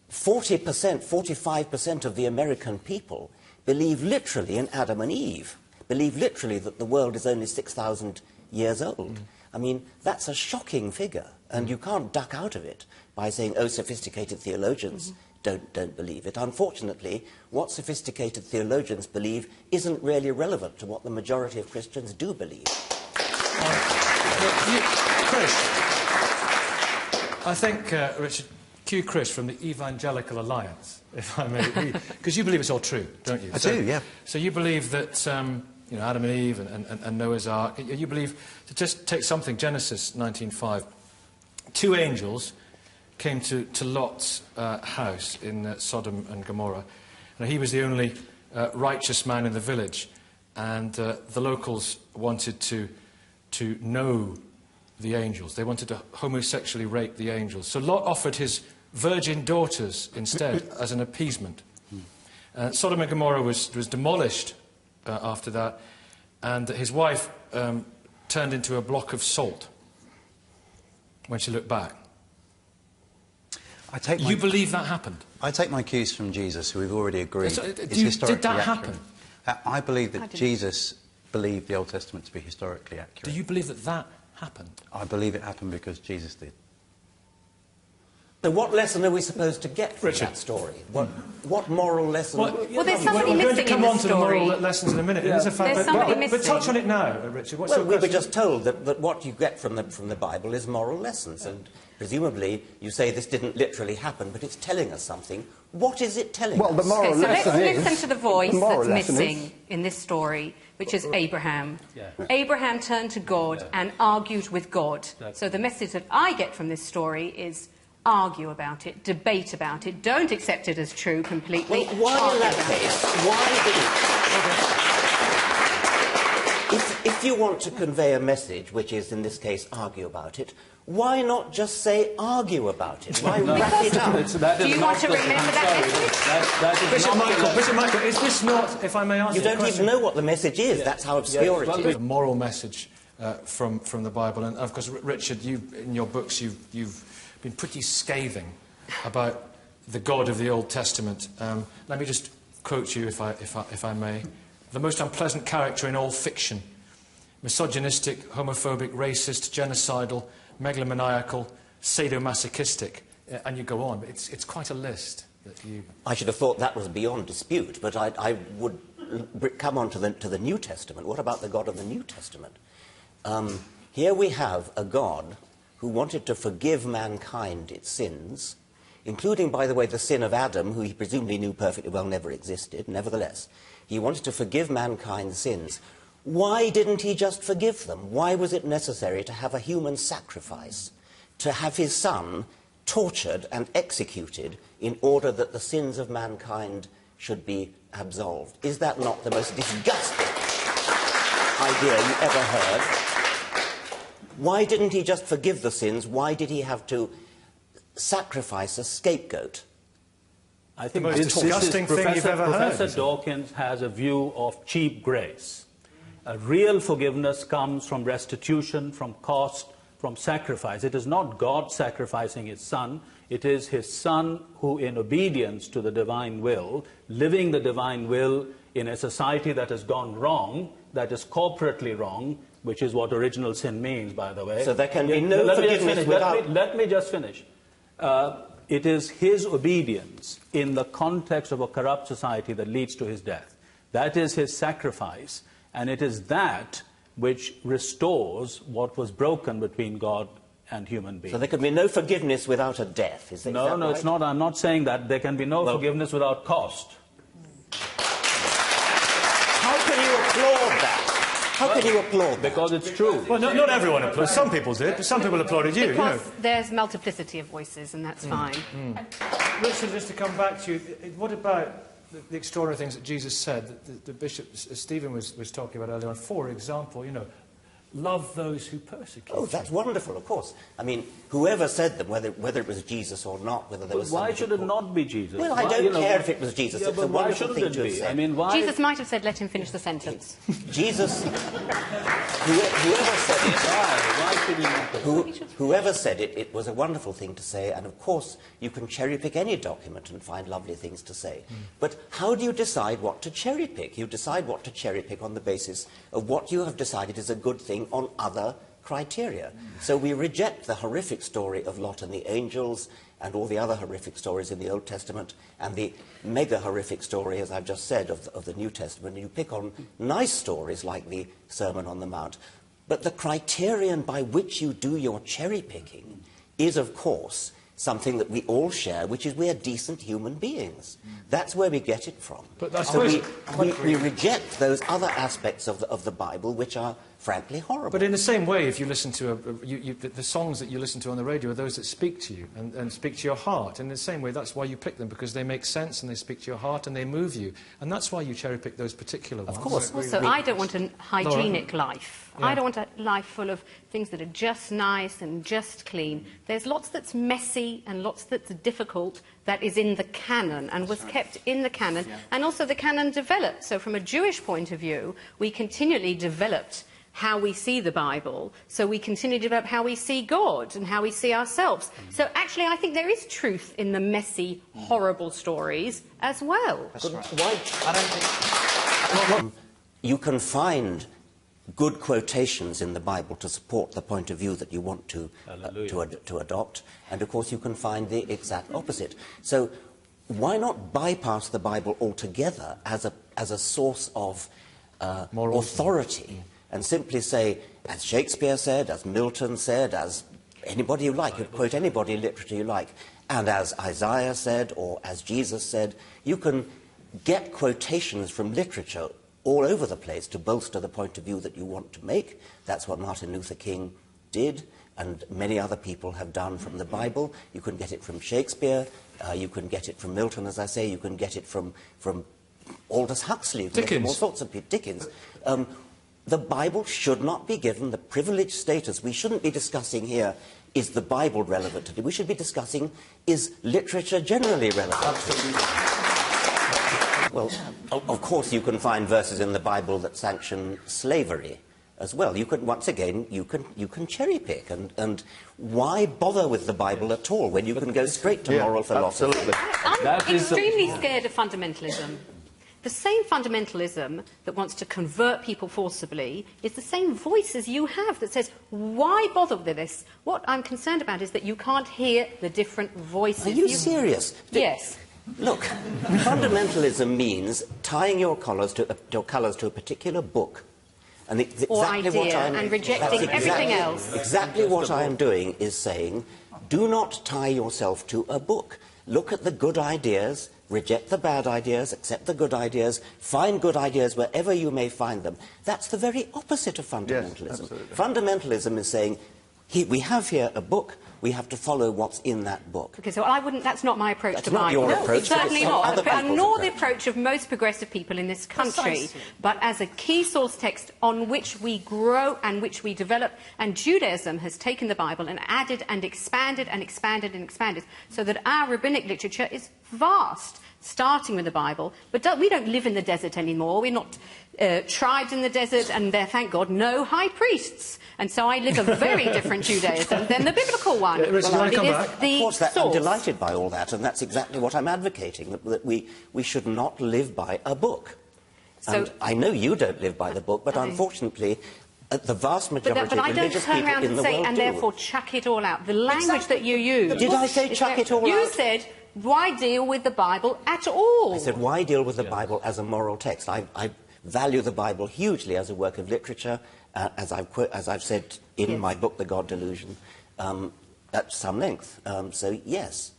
40%, 45% of the American people believe literally in Adam and Eve, believe literally that the world is only 6,000 years old. I mean, that's a shocking figure, and you can't duck out of it by saying, oh, sophisticated theologians don't believe it. Unfortunately, what sophisticated theologians believe isn't really relevant to what the majority of Christians do believe. Chris, I think, Richard, cue Chris from the Evangelical Alliance, if I may, because you believe it's all true, don't you? I do, yeah. So you believe that, you know, Adam and Eve and Noah's Ark, you believe, to just take something, Genesis 19:5, 2 angels came to Lot's house in Sodom and Gomorrah. Now, he was the only righteous man in the village, and the locals wanted to know the angels. They wanted to homosexually rape the angels. So Lot offered his virgin daughters instead as an appeasement. Sodom and Gomorrah was demolished after that, and his wife turned into a block of salt when she looked back. You believe that happened? I take my cues from Jesus, who we've already agreed is Did historically that accurate. happen? I believe that Jesus believed the Old Testament to be historically accurate. Do you believe that that happened? I believe it happened because Jesus did. So what lesson are we supposed to get from that story? What moral lesson? Well, there's somebody We're going to missing come in on the to the moral story. lessons in a minute. There's somebody missing. But touch on it now, Richard. What's Well, your we were question? just told that what you get from the Bible is moral lessons, and presumably you say this didn't literally happen, but it's telling us something. What is it telling us? Well, the moral lesson let's is... listen to the voice moral that's lesson missing in this story, which is Abraham. Abraham turned to God and argued with God. So the message that I get from this story is argue about it, debate about it, don't accept it as true completely. Well, why in that case? Why didn't... If you want to convey a message, which is, in this case, argue about it, why not just say argue about it? Why wrap it up? Do you want to remember that message? Bishop Michael, is this not, if I may ask you don't even know what the message is. That's how obscure it is. A moral message from the Bible. And, of course, Richard, in your books, you've been pretty scathing about the God of the Old Testament. Let me just quote you, if I may. The most unpleasant character in all fiction. Misogynistic, homophobic, racist, genocidal, megalomaniacal, sadomasochistic. And you go on. But it's quite a list that you... I should have thought that was beyond dispute, but I would come on to the New Testament. What about the God of the New Testament? Here we have a God who wanted to forgive mankind its sins, including, by the way, the sin of Adam, who he presumably knew perfectly well never existed. Nevertheless, he wanted to forgive mankind's sins. Why didn't he just forgive them? Why was it necessary to have a human sacrifice, to have his son tortured and executed in order that the sins of mankind should be absolved? Is that not the most disgusting idea you ever heard? Why didn't he just forgive the sins? Why did he have to sacrifice a scapegoat? I think the most disgusting thing you've ever heard. Professor Dawkins has a view of cheap grace. A real forgiveness comes from restitution, from cost, from sacrifice. It is not God sacrificing his son. It is his son who, in obedience to the divine will, living the divine will in a society that has gone wrong, that is corporately wrong, which is what original sin means, by the way. So there can be no forgiveness without... Let me just finish. It is his obedience in the context of a corrupt society that leads to his death. That is his sacrifice, and it is that which restores what was broken between God and human beings. So there can be no forgiveness without a death, is that No, right? it's not. I'm not saying that. There can be no forgiveness without cost. How can you applaud that? How can you applaud that? Because it's true. Well, not everyone applauded. Some people did. Some people applauded you. Because there's multiplicity of voices, and that's fine. Richard, just to come back to you, what about the extraordinary things that Jesus said that the Bishop Stephen was talking about earlier on? For example, you know, love those who persecute Oh, you. that's wonderful, of course. I mean, whoever said them, whether it was Jesus or not, whether there was Why something should it important- not be Jesus? Well, I don't care if it was Jesus. Yeah, It's but a why wonderful shouldn't thing it to have be? said. I mean, why? Jesus might have said, let him finish the sentence. Jesus, whoever said it, Why should he not? whoever said it, it was a wonderful thing to say, and of course you can cherry-pick any document and find lovely things to say. But how do you decide what to cherry-pick? You decide what to cherry-pick on the basis of what you have decided is a good thing on other criteria. So we reject the horrific story of Lot and the angels and all the other horrific stories in the Old Testament and the mega-horrific story, as I've just said, of the New Testament. And you pick on nice stories like the Sermon on the Mount. But the criterion by which you do your cherry-picking is, of course, something that we all share, which is we are decent human beings. That's where we get it from. But I So suppose- we reject those other aspects of the Bible which are frankly horrible. But in the same way, if you listen to the songs that you listen to on the radio are those that speak to you and speak to your heart. In the same way, that's why you pick them, because they make sense and they speak to your heart and they move you. And that's why you cherry-pick those particular ones. Of course. Also, I don't want a hygienic life. Yeah. I don't want a life full of things that are just nice and just clean. There's lots that's messy and lots that's difficult that is in the canon and was kept in the canon. And also the canon developed. So from a Jewish point of view, we continually developed how we see the Bible, so we continue to develop how we see God and how we see ourselves. So actually, I think there is truth in the messy, horrible stories as well. You can find good quotations in the Bible to support the point of view that you want to adopt, and of course you can find the exact opposite. So why not bypass the Bible altogether as a source of authority, and simply say, as Shakespeare said, as Milton said, as anybody you like, you quote anybody in literature you like, and as Isaiah said, or as Jesus said, you can get quotations from literature all over the place to bolster the point of view that you want to make. That's what Martin Luther King did, and many other people have done from the Bible. You can get it from Shakespeare, you can get it from Milton, as I say, you can get it from Aldous Huxley, you can get it from all sorts of people, Dickens. The Bible should not be given the privileged status. We shouldn't be discussing here, is the Bible relevant today? We should be discussing, is literature generally relevant? Absolutely. Well, of course you can find verses in the Bible that sanction slavery as well. You can, once again, you can cherry-pick. And why bother with the Bible at all when you can go straight to moral philosophy? Absolutely. I'm extremely scared of fundamentalism. The same fundamentalism that wants to convert people forcibly is the same voice as you have that says, why bother with this? What I'm concerned about is that you can't hear the different voices. Are you serious? Yes. Look, fundamentalism means tying your colours to a particular book. And it's Or exactly idea, what I'm, and rejecting everything else. Exactly what I am doing is saying, do not tie yourself to a book. Look at the good ideas, reject the bad ideas, accept the good ideas, find good ideas wherever you may find them. That's the very opposite of fundamentalism. Yes, absolutely. Fundamentalism is saying, we have here a book, we have to follow what's in that book. Okay, so that's not my approach That's to not Bible. your approach, but Certainly it's not. other people's Nor the approach. approach of most progressive people in this country. Precisely. But as a key source text on which we grow and which we develop. And Judaism has taken the Bible and added and expanded and expanded and expanded so that our rabbinic literature is vast, starting with the Bible. But we don't live in the desert anymore. We're not tribes in the desert, and there, thank God, no high priests. And so I live a very different Judaism than the biblical one. Richard, Well, you want to come It is back? the Of course, I'm source. delighted by all that, and that's exactly what I'm advocating, that we should not live by a book. So- And I know you don't live by the book, but unfortunately, the vast majority But I of don't religious turn people around in and the say, world and do. therefore chuck it all out. The language that you use... Did I say is chuck very- it all You out? said, why deal with the Bible at all? I said, why deal with the Bible as a moral text? I value the Bible hugely as a work of literature, as I've said in Yes. my book, The God Delusion, at some length. So, yes.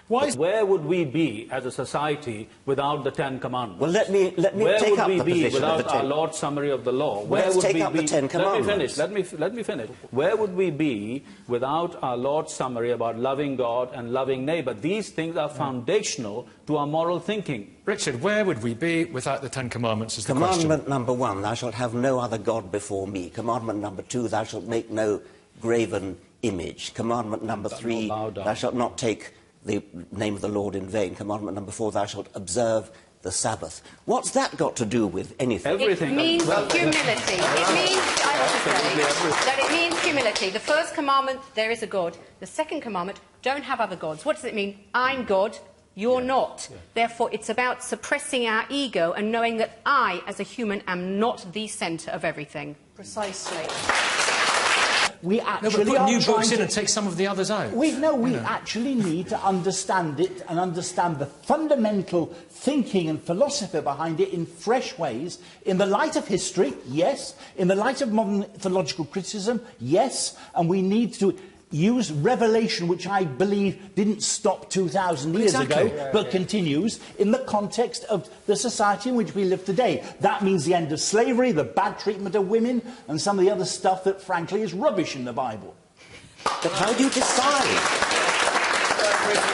Where would we be as a society without the Ten Commandments? Well, let me Where take would up we the be position of without the our Lord's summary of the law? Where Let's would take we up be? the Ten Commandments. Let me finish. Where would we be without our Lord's summary about loving God and loving neighbour? These things are foundational to our moral thinking. Richard, where would we be without the Ten Commandments is the question. Commandment number 1, thou shalt have no other God before me. Commandment number 2, thou shalt make no graven image. Commandment number 3, thou shalt not take the name of the Lord in vain. Commandment number 4, thou shalt observe the Sabbath. What's that got to do with anything? Everything. It means humility. It means, I want to say, that it means humility. The first commandment, there is a God. The second commandment, don't have other gods. What does it mean? I'm God, you're not. Therefore, it's about suppressing our ego and knowing that I, as a human, am not the centre of everything. Precisely. We No, actually but put are new books trying in and take some of the others out. We actually need to understand it and understand the fundamental thinking and philosophy behind it in fresh ways, in the light of history, yes, in the light of modern theological criticism, yes, and we need to use revelation, which I believe didn't stop 2,000 years ago, but continues in the context of the society in which we live today. That means the end of slavery, the bad treatment of women, and some of the other stuff that, frankly, is rubbish in the Bible. But how do you decide?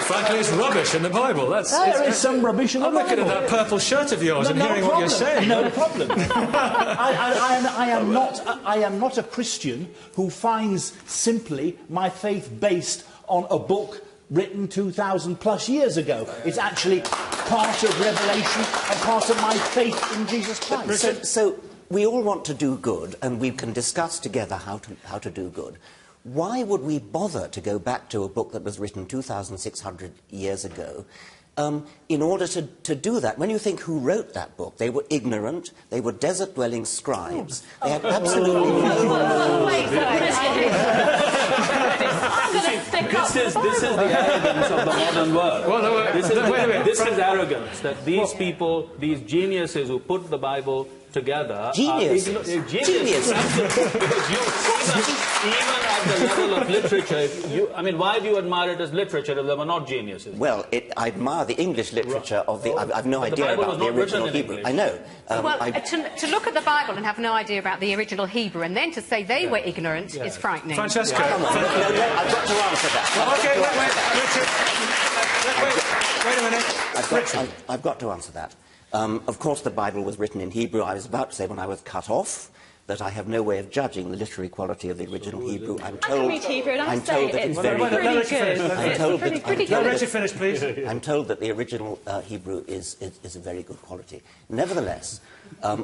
Frankly, it's rubbish in the Bible. There is some rubbish in the I'm Bible. looking at that purple shirt of yours and hearing what you're saying. No problem. I am not a Christian who finds simply my faith based on a book written 2,000 plus years ago. It's actually part of revelation and part of my faith in Jesus Christ. So we all want to do good, and we can discuss together how to do good. Why would we bother to go back to a book that was written 2,600 years ago in order to do that? When you think who wrote that book, they were ignorant, they were desert-dwelling scribes, they had absolutely no... This is the arrogance of the modern world. This is arrogance, that these people, these geniuses who put the Bible together... Genius. Genius. Even at the level of literature, I mean, why do you admire it as literature if they were not geniuses? Well, I admire the English literature of the... I've no idea about the original Hebrew. I know. To look at the Bible and have no idea about the original Hebrew and then to say they were ignorant is frightening. Francesca. Come on. I've got to answer that. Wait a minute. I've got to answer that. Of course, the Bible was written in Hebrew. I was about to say when I was cut off that I have no way of judging the literary quality of the original Hebrew. I'm told that it's very good. I'm told that the original Hebrew is a very good quality. Nevertheless,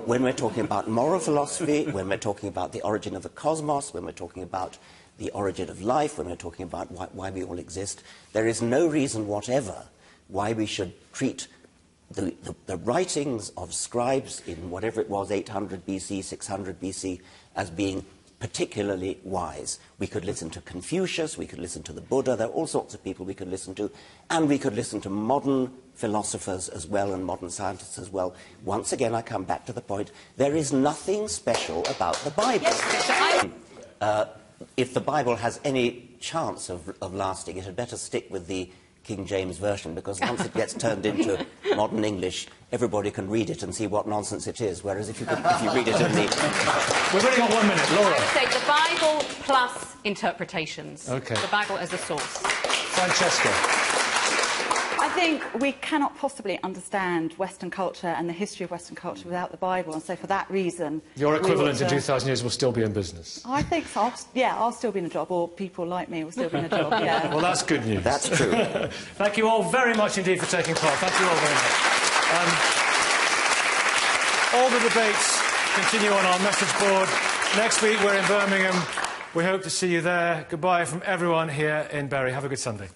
when we're talking about moral philosophy, when we're talking about the origin of the cosmos, when we're talking about the origin of life, when we're talking about why we all exist, there is no reason whatever why we should treat the writings of scribes in whatever it was, 800 BC, 600 BC, as being particularly wise. We could listen to Confucius, we could listen to the Buddha, there are all sorts of people we could listen to, and we could listen to modern philosophers as well and modern scientists as well. Once again, I come back to the point, there is nothing special about the Bible. If the Bible has any chance of lasting, it had better stick with the King James Version, because once it gets turned into modern English, everybody can read it and see what nonsense it is, whereas if you read it in the... We've only got 1 minute. Laura. I would say the Bible plus interpretations. Okay. The Bible as a source. Francesca. I think we cannot possibly understand Western culture and the history of Western culture without the Bible, and so for that reason... Your equivalent in 2,000 years will still be in business. I think so. I'll still be in a job, or people like me will still be in a job, yeah. Well, that's good news. That's true. Thank you all very much indeed for taking part. Thank you all very much. All the debates continue on our message board. Next week we're in Birmingham. We hope to see you there. Goodbye from everyone here in Bury. Have a good Sunday.